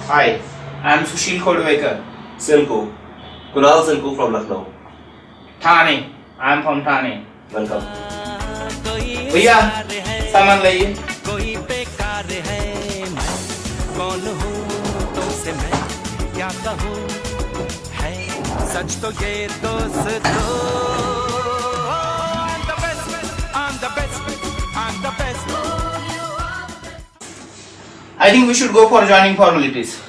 Hi, I am Sushil Kodwekar. Silku. Kunal Silku from Lucknow. Thane. I am from Thane. Welcome. भैया सामान लाइए. कोई बेकार है मैं कौन हूँ तुमसे मैं क्या कहूँ है सच तो ये दोस्तों I'm the best I think we should go for joining formalities.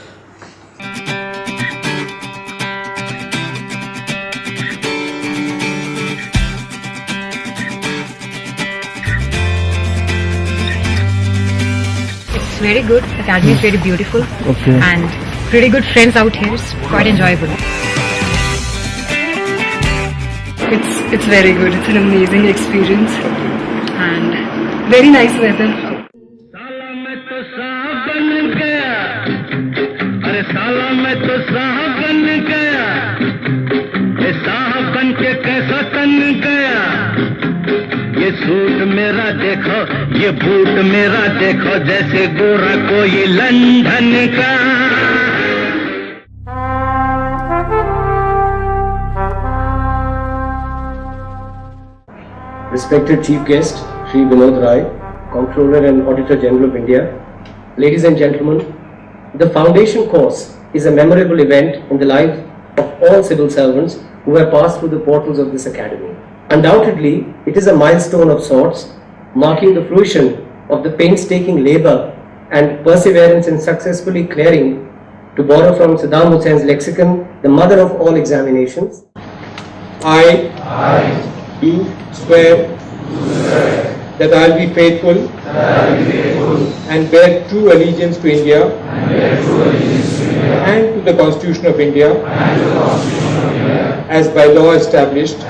It's very good. Academy is very beautiful. Okay. And pretty good friends out here. It's quite enjoyable. It's very good. It's an amazing experience and very nice weather. साला मैं तो साहब बन गया अरे साला मैं तो साहब बन गया ये साहब बन के कैसा तन गया ये सूट मेरा देखो ये बूट मेरा देखो जैसे गोरा कोई लंदन का Respected Chief Guest, Shri Vinod Rai, Comptroller and Auditor General of India, ladies and gentlemen, the foundation course is a memorable event in the life of all civil servants who have passed through the portals of this academy. Undoubtedly, it is a milestone of sorts, marking the fruition of the painstaking labor and perseverance in successfully clearing, to borrow from Saddam Hussein's lexicon, the mother of all examinations. I do swear that I will be faithful and bear true allegiance to India and to the Constitution of India as by law established,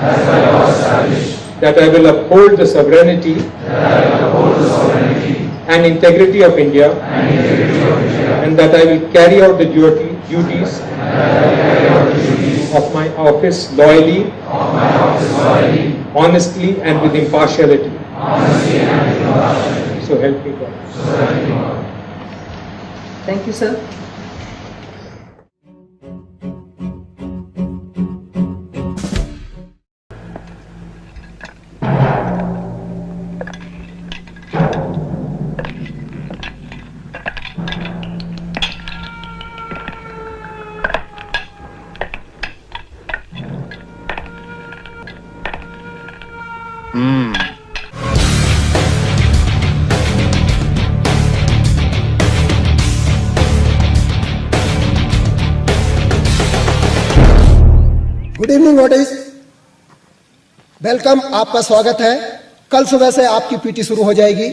that I will uphold the sovereignty and integrity of India, and that I will carry out the duties of my office loyally, honestly and with impartiality. So help me God. Thank you, sir. Good evening audience, welcome. आपका स्वागत है। कल सुबह से आपकी PT शुरू हो जाएगी।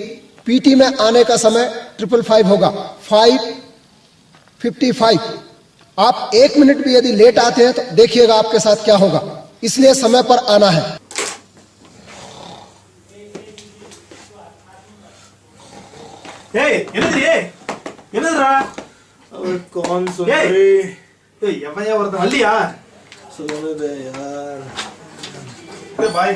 पीटी में आने का समय 555 होगा, 5:55। आप 1 मिनट भी यदि लेट आते हैं तो देखिएगा आपके साथ क्या होगा, इसलिए समय पर आना है। कौन सुन रही यार सुनने दे यार। बाय।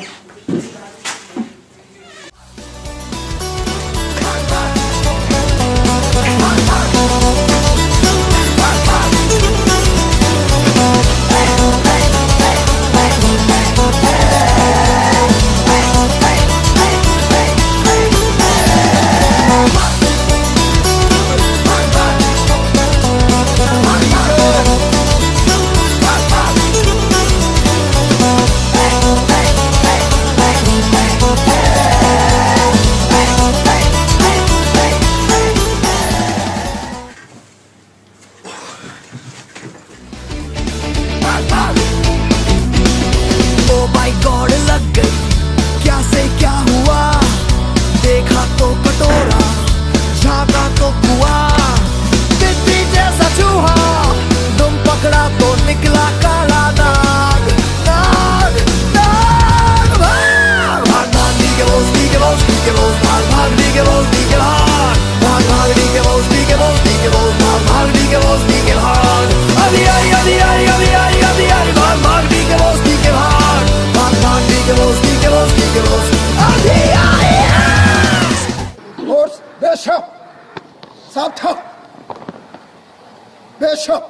बेशक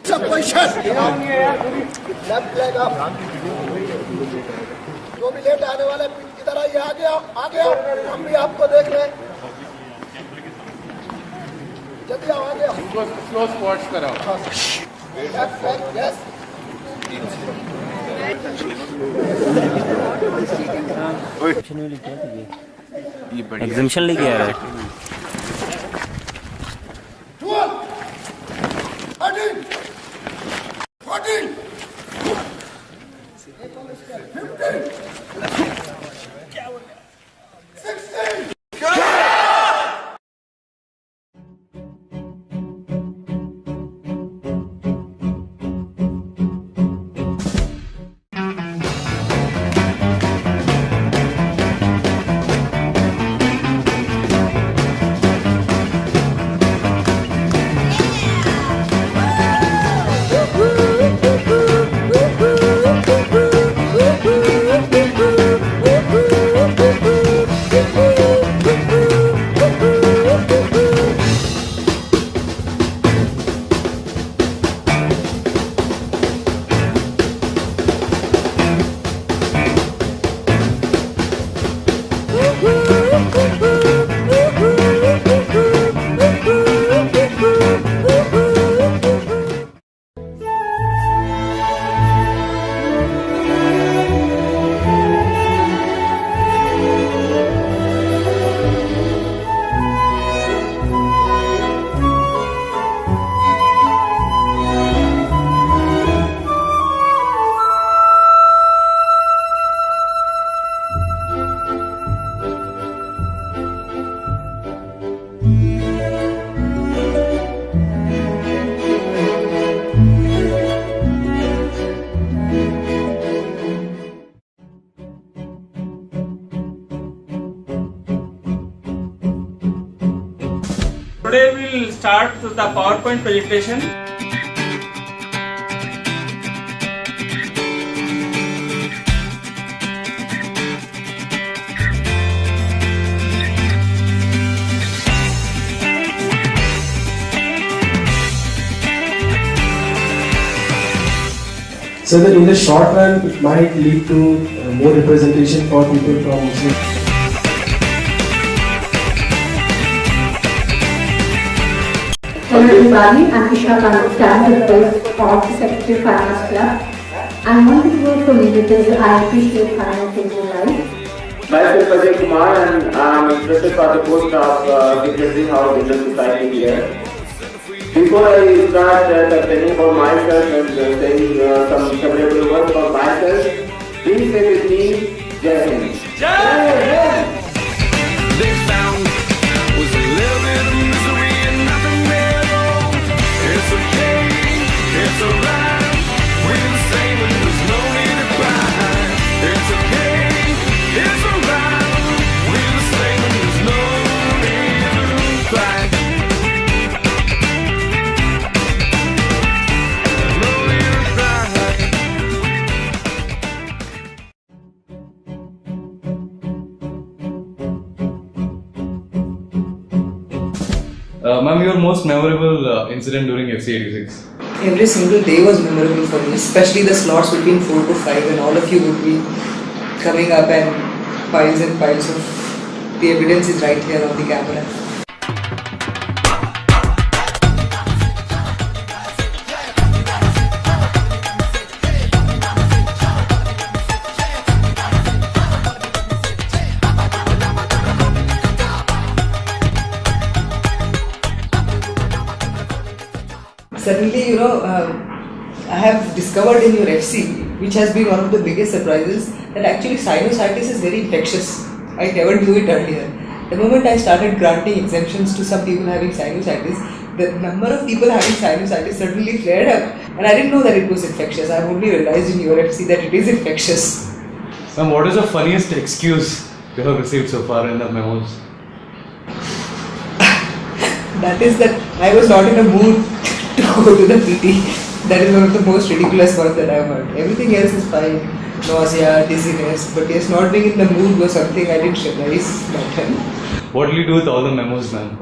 सब क्वेश्चन लेफ्ट लेग अप। जो भी लेट आने वाले इधर आइए, आगे आओ, आगे आओ, हम भी आपको देख रहे हैं। जल्दी आओ, आगे आओ। स्लो स्पॉट्स कराओ। Left leg, yes. एग्जामिशन लेके आ रहा है। 12, 13, 14, 15, 16. Today we'll start the PowerPoint presentation. So that in the short run it might lead to more representation for people from Muslim. Hello everybody, I'm Isha Khan, of the Secretary Finance Club. I'm one to work for me because I appreciate finance in my life. Myself Ajay Kumar and I'm interested for the post of Secretary House in the society here. Before I start telling about myself and saying some favorable words about myself, please say with me, Jai Hind. Jai Hind! They found was a little bit of misery and nothing at all. It's okay, it's alright. We're the same and there's no need to cry. It's okay, it's alright. We're the same and there's no need to cry. No need to cry. Ma'am, your most memorable incident during FC86? Every single day was memorable for me, especially the slots between 4 to 5 when all of you would be coming up and piles of the evidence is right here on the camera. Suddenly, I have discovered in your FC, which has been one of the biggest surprises, that actually sinusitis is very infectious. I never knew it earlier. The moment I started granting exemptions to some people having sinusitis, the number of people having sinusitis suddenly flared up, and I didn't know that it was infectious. I've only realized in your FC that it is infectious. Ma'am, what is the funniest excuse you have received so far in the memos? That is that I was not in a mood to go to the PT. That is one of the most ridiculous ones that I've heard. Everything else is fine. Nausea, dizziness, but yes, not being in the mood was something I didn't realize back then. What will you do with all the memos, ma'am?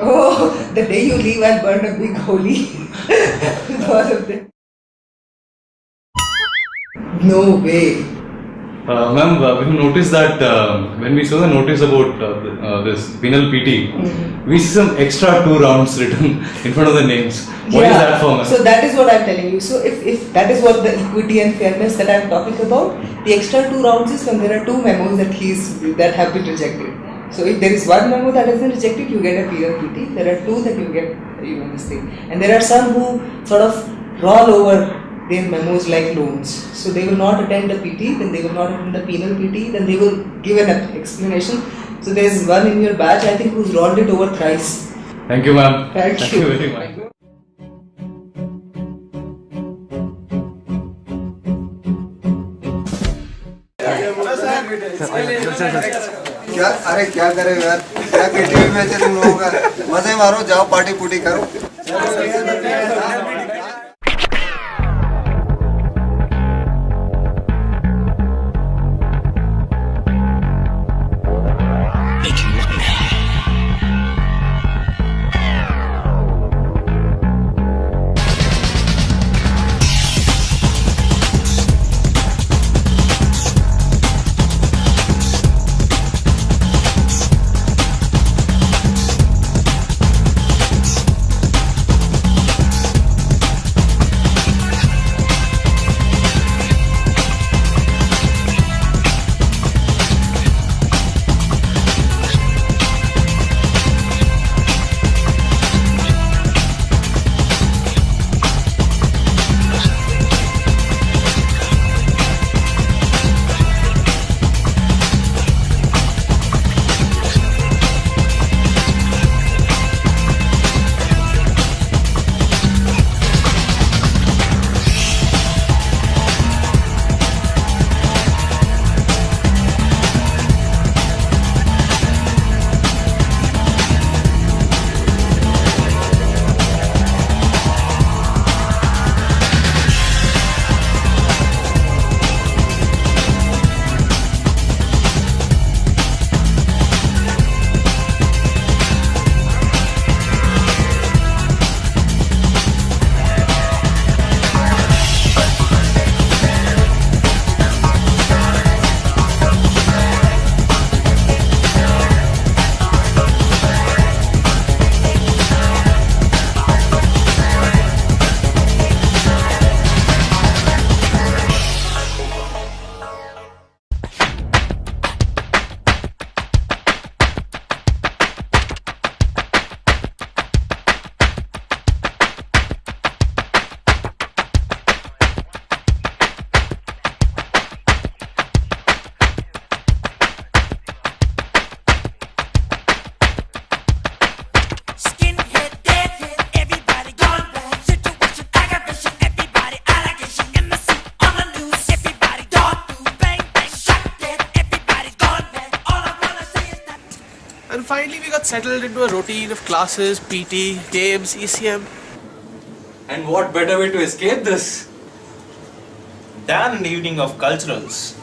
Oh, the day you leave, I'll burn a big holy with all of them. No way. Ma'am, we've noticed that when we saw the notice about this penal PT, we see some extra 2 rounds written in front of the names. What is that for, ma'am? So that is what I'm telling you. So if that is what the equity and fairness that I'm talking about, the extra 2 rounds is when there are 2 memos that have been rejected. So if there is 1 memo that has been rejected, you get a penal PT. If there are 2, then you get this thing. And there are some who sort of roll over their memos like loans. So they will not attend the PT, then they will not attend the penal PT, then they will give an explanation. So there is one in your batch, I think, who's rolled it over thrice. Thank you, ma'am. Thank you very much. क्या करे यार, क्या KTV में तुम लोगों का मजे मारो, जाओ पार्टी पुटी करो। And finally we got settled into a routine of classes, PT, games, ECM. And what better way to escape this than an evening of culturals?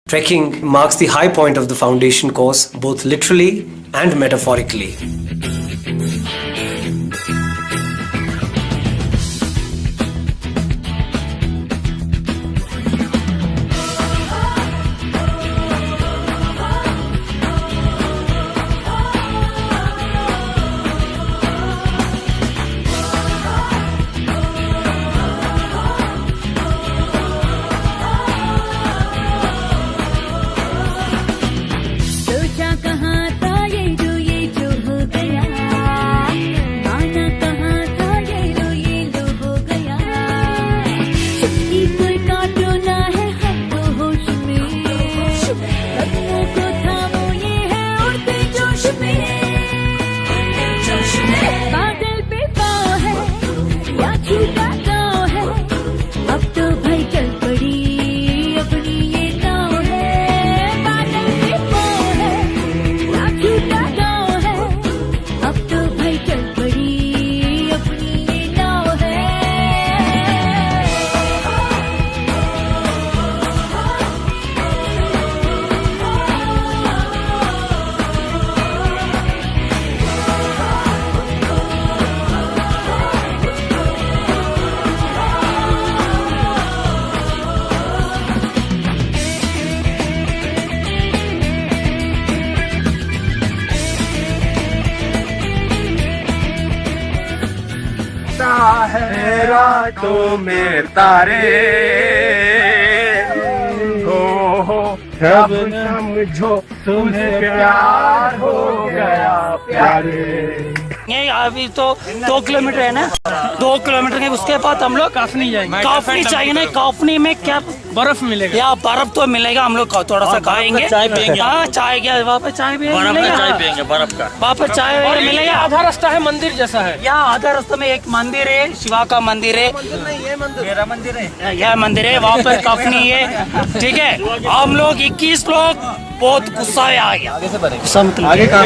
Trekking marks the high point of the foundation course, both literally and metaphorically. रातों में तारे हो जब समझो तुम्हें प्यार हो गया प्यारे। ये अभी तो 2 किलोमीटर है ना, 2 किलोमीटर के उसके बाद हम लोग काफनी जाएंगे। काफनी चाहिए ना, काफनी में क्या बर्फ मिलेगा? या बर्फ तो मिलेगा, हम लोग थोड़ा सा खाएंगे, चाय पियेंगे। हाँ चाय, क्या वहाँ पे चाय पियेंगे, चाय पियेंगे बर्फ का, वहाँ पे चाय मिलेगा। आधा रास्ता है मंदिर जैसा है, यहाँ आधा रास्ते में एक मंदिर है, शिवा का मंदिर है, मेरा मंदिर है, यह मंदिर है, वहाँ पर काफनी है। ठीक है, हम लोग 21 लोग बहुत गुस्सा आ गया। आगे से बढ़े, गुस्सा मतलब आगे का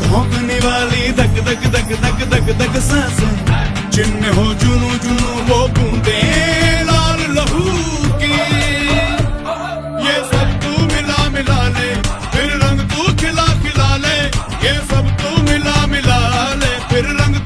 धोखने वाली धक धक धक धक धक धक सांसें, जिनमें हो जुनू जुनू वो बूंदे लाल लहू की। ये सब तू मिला मिला ले, फिर रंग तू खिला खिला ले, ये सब तू मिला मिला ले, फिर रंग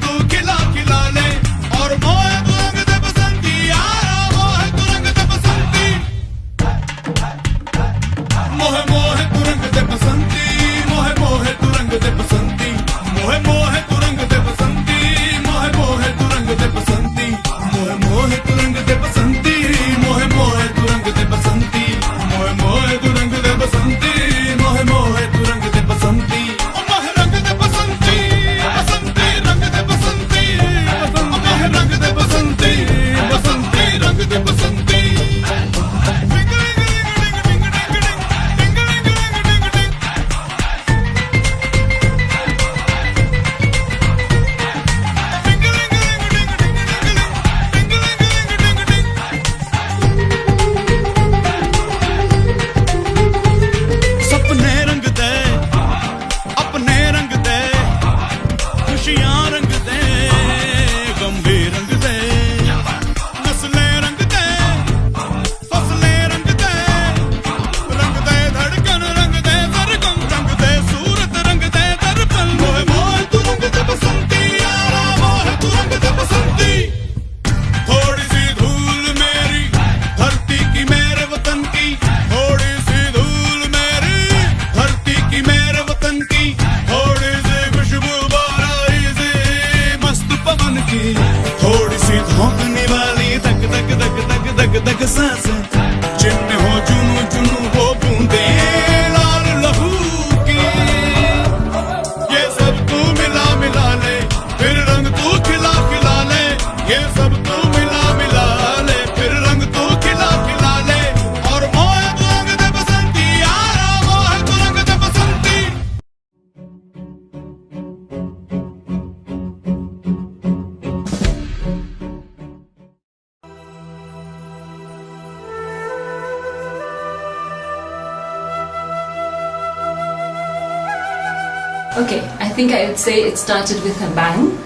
Okay, I think I would say it started with a bang.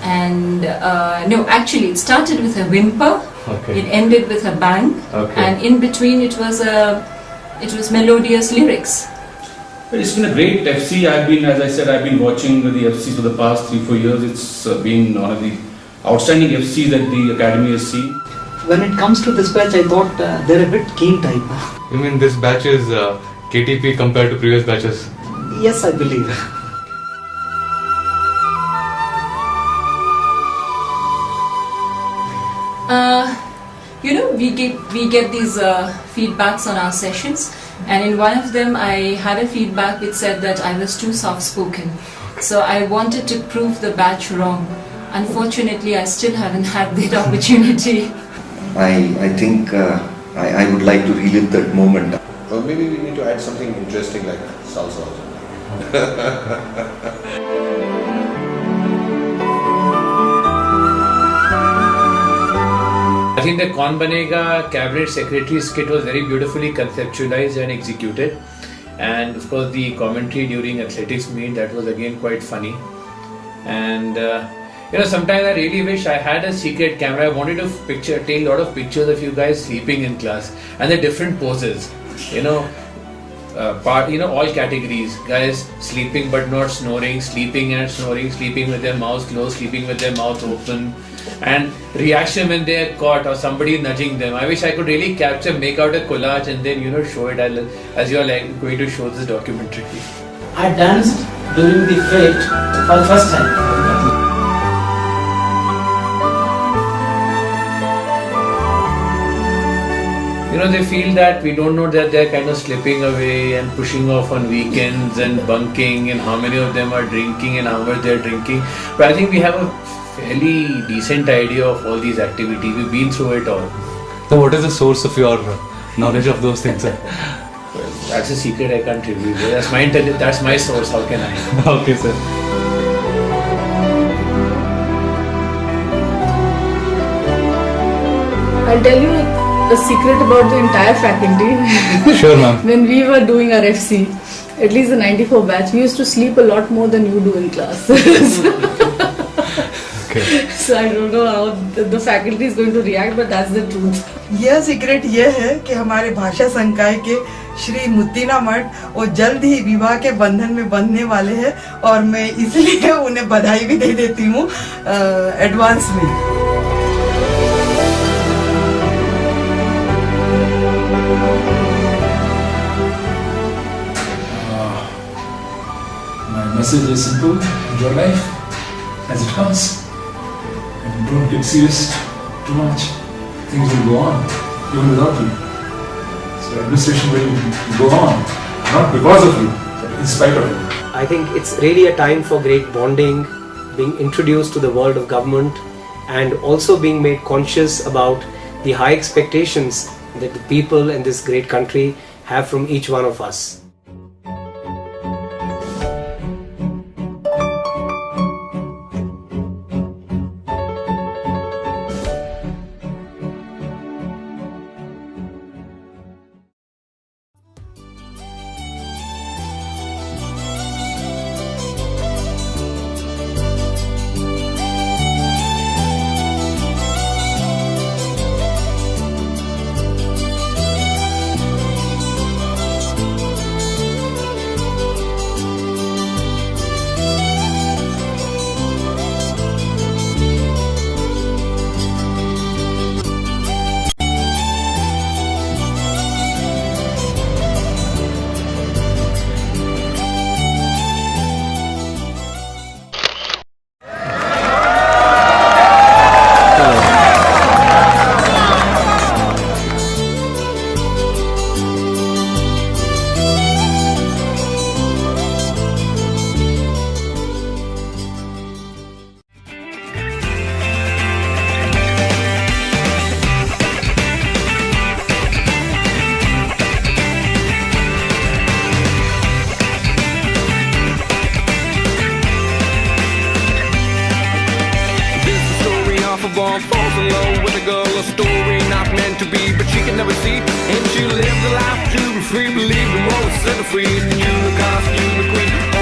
And no, actually it started with a whimper. Okay. It ended with a bang. Okay. And in between it was melodious lyrics. But it's been a great FC. As I said, I've been watching the FCs for the past 3-4 years. It's been one of the outstanding FCs that the Academy has seen. When it comes to this batch, I thought they're a bit keen type. You mean this batch is KTP compared to previous batches? Yes, I believe. We get these feedbacks on our sessions, and in one of them I had a feedback which said that I was too soft-spoken. So I wanted to prove the batch wrong. Unfortunately, I still haven't had that opportunity. I think I would like to relive that moment. Or maybe we need to add something interesting like salsa also. I think the Kaun Banega Cabinet Secretary skit was very beautifully conceptualized and executed, and of course the commentary during athletics meet, that was again quite funny. And sometimes I really wish I had a secret camera. I wanted to take a lot of pictures of you guys sleeping in class and the different poses. All categories. Guys sleeping but not snoring, sleeping and snoring, sleeping with their mouth closed, sleeping with their mouth open, and reaction when they are caught or somebody nudging them. I wish I could really make out a collage and then show it as you are going to show this documentary. I danced during the fete for the first time. They feel that we don't know that they're kind of slipping away and pushing off on weekends and bunking, and how many of them are drinking and how much they're drinking. But I think we have a fairly decent idea of all these activities. We've been through it all. So what is the source of your knowledge of those things, sir? Well, that's a secret I can't reveal. That's my source. How can I? Okay, sir. I'll tell you a secret about the entire faculty. Sure, ma'am. When we were doing our FC, at least the 94 batch, we used to sleep a lot more than you do in class. Okay. So I don't know how the faculty is going to react, but that's the truth. यह secret ये है कि हमारे भाषा संकाय के श्री मुत्तीना मठ वो जल्द ही विवाह के बंधन में बंधने वाले हैं, और मैं इसलिए उन्हें बधाई भी दे देती हूँ एडवांस में. My message is simple: enjoy life as it comes, and don't get serious too much. Things will go on even without you. So administration will go on, not because of you, but in spite of you. I think it's really a time for great bonding, being introduced to the world of government, and also being made conscious about the high expectations that the people in this great country have from each one of us. Falls in love with a girl, a story not meant to be, but she can never see. And she lives a life to be free, believe in what was set her free. And you the goddess, you the queen.